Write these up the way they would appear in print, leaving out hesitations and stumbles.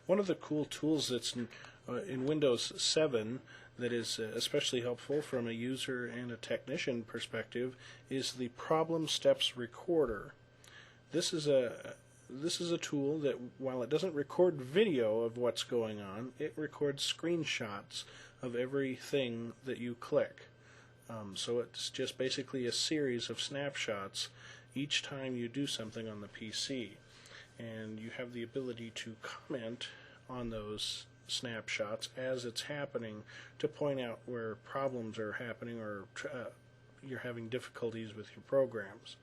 One of the cool tools that's in Windows 7 that is especially helpful from a user and a technician perspective is the Problem Steps Recorder. This is a tool that, while it doesn't record video of what's going on, it records screenshots of everything that you click. So it's just basically a series of snapshots each time you do something on the PC. And you have the ability to comment on those snapshots as it's happening to point out where problems are happening or you're having difficulties with your programs.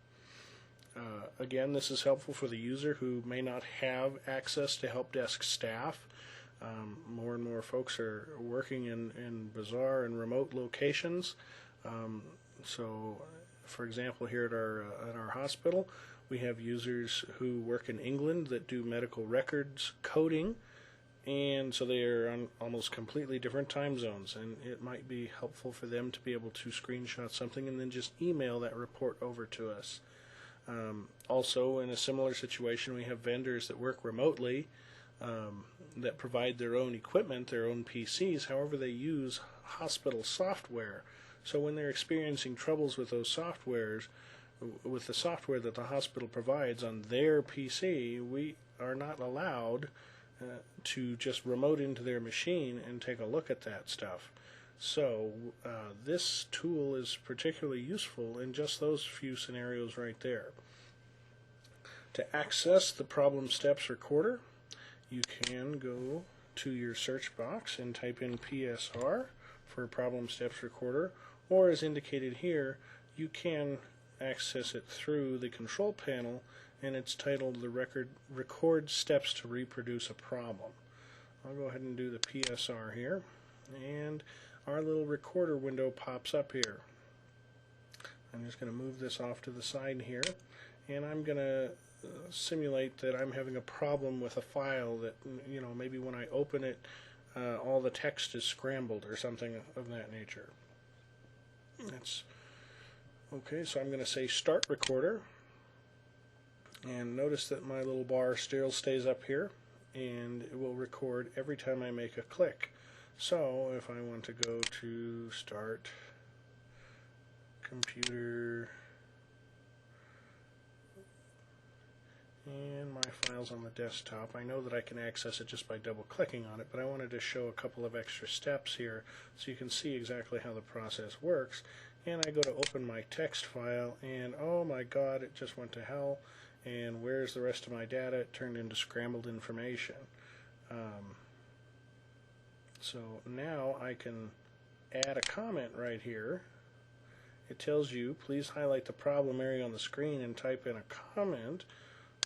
Again, this is helpful for the user who may not have access to help desk staff. More and more folks are working in bizarre and remote locations. So, for example, here at our hospital, we have users who work in England that do medical records coding, and so they are on almost completely different time zones, and it might be helpful for them to be able to screenshot something and then just email that report over to us. Also, in a similar situation, we have vendors that work remotely that provide their own equipment, their own PCs. However, they use hospital software. So when they're experiencing troubles with those softwares, with the software that the hospital provides on their PC, we are not allowed to just remote into their machine and take a look at that stuff. So this tool is particularly useful in just those few scenarios right there. To access the Problem Steps Recorder, you can go to your search box and type in PSR for Problem Steps Recorder, or as indicated here, you can access it through the control panel, and it's titled the Record Steps to Reproduce a Problem. I'll go ahead and do the PSR here, and our little recorder window pops up here. I'm just going to move this off to the side here, and I'm going to simulate that I'm having a problem with a file that, maybe when I open it, all the text is scrambled or something of that nature. That's okay, so I'm going to say Start Recorder, and notice that my little bar still stays up here, and it will record every time I make a click. So if I want to go to Start Computer and my file's on the desktop, I know that I can access it just by double clicking on it, but I wanted to show a couple of extra steps here so you can see exactly how the process works. And I go to open my text file, and oh my god, it just went to hell, and where's the rest of my data? It turned into scrambled information. So now I can add a comment right here. It tells you, please highlight the problem area on the screen and type in a comment.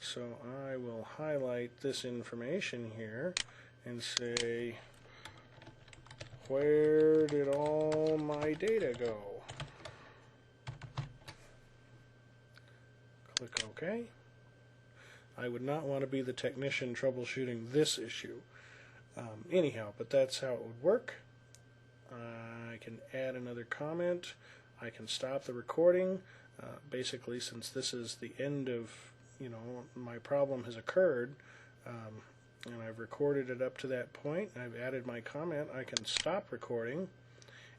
So I will highlight this information here and say, where did all my data go? Click OK. I would not want to be the technician troubleshooting this issue. Anyhow, but that's how it would work. I can add another comment. I can stop the recording. Basically, since this is the end of, my problem has occurred, and I've recorded it up to that point, I've added my comment, I can stop recording,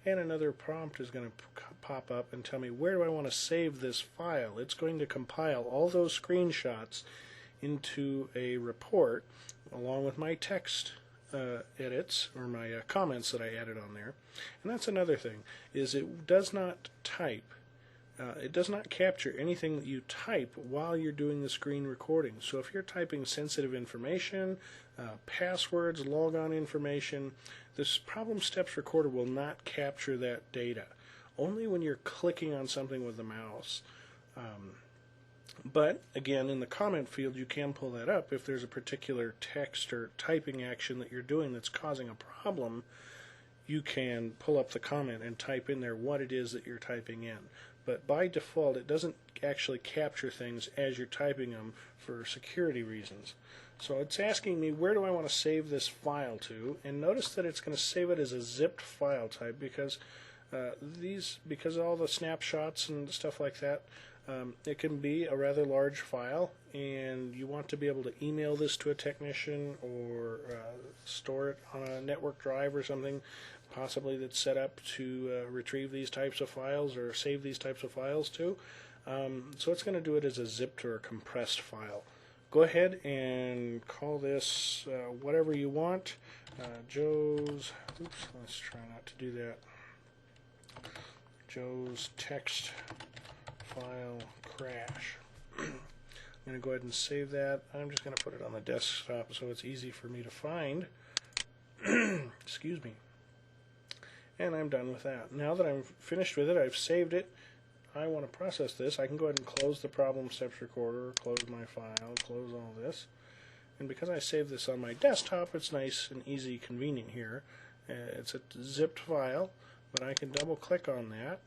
and another prompt is going to pop up and tell me where do I want to save this file. It's going to compile all those screenshots into a report along with my text edits or my comments that I added on there. And that's another thing, is it does not type. It does not capture anything that you type while you're doing the screen recording. So if you're typing sensitive information, passwords, logon information, this Problem Steps Recorder will not capture that data. Only when you're clicking on something with the mouse. But again, in the comment field, you can pull that up if there's a particular text or typing action that you're doing that's causing a problem. You can pull up the comment and type in there what it is that you're typing in. But by default, it doesn't actually capture things as you're typing them for security reasons. So it's asking me, where do I want to save this file to? And notice that it's going to save it as a zipped file type because because all the snapshots and stuff like that, It can be a rather large file, and you want to be able to email this to a technician or store it on a network drive or something, possibly that's set up to retrieve these types of files or save these types of files to. So it's going to do it as a zipped or a compressed file. Go ahead and call this whatever you want. Joe's, oops, let's try not to do that. Joe's text file crash. I'm going to go ahead and save that. I'm just going to put it on the desktop so it's easy for me to find. Excuse me. And I'm done with that. Now that I'm finished with it, I've saved it. I want to process this. I can go ahead and close the problem steps recorder, close my file, close all this. And because I saved this on my desktop, it's nice and easy, convenient here. It's a zipped file, but I can double click on that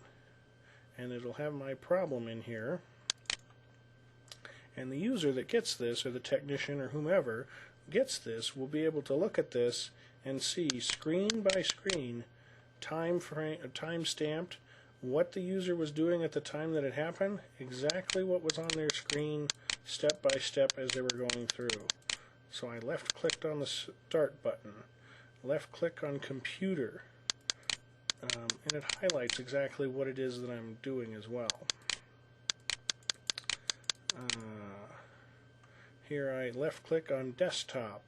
and it'll have my problem in here. And the user that gets this, or the technician or whomever gets this, will be able to look at this and see screen by screen, time stamped, what the user was doing at the time that it happened, exactly what was on their screen, step by step as they were going through. So I left clicked on the start button, left click on computer, and it highlights exactly what it is that I'm doing as well. Here I left click on desktop.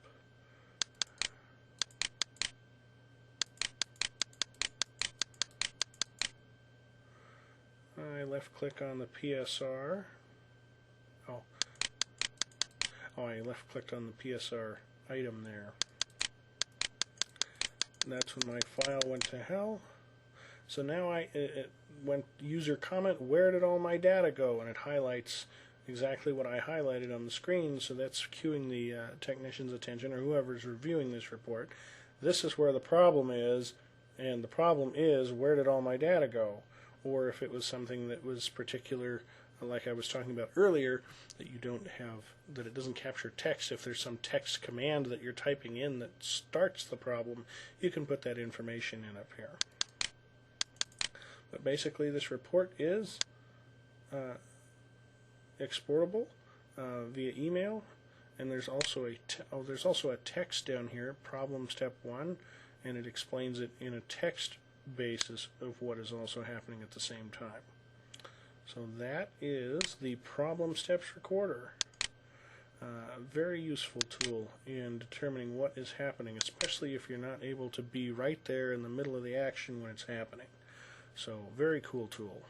I left click on the PSR. I left clicked on the PSR item there. That's when my file went to hell. So now it went user comment, where did all my data go? And it highlights exactly what I highlighted on the screen, so that's cueing the technician's attention, or whoever's reviewing this report. This is where the problem is, and the problem is, where did all my data go? Or if it was something that was particular, like I was talking about earlier, that you don't have, that it doesn't capture text. If there's some text command that you're typing in that starts the problem, you can put that information in up here. But basically this report is exportable via email, and there's also a text down here, problem step 1, and it explains it in a text basis of what is also happening at the same time. So that is the problem steps recorder. A very useful tool in determining what is happening, especially if you're not able to be right there in the middle of the action when it's happening. So very cool tool.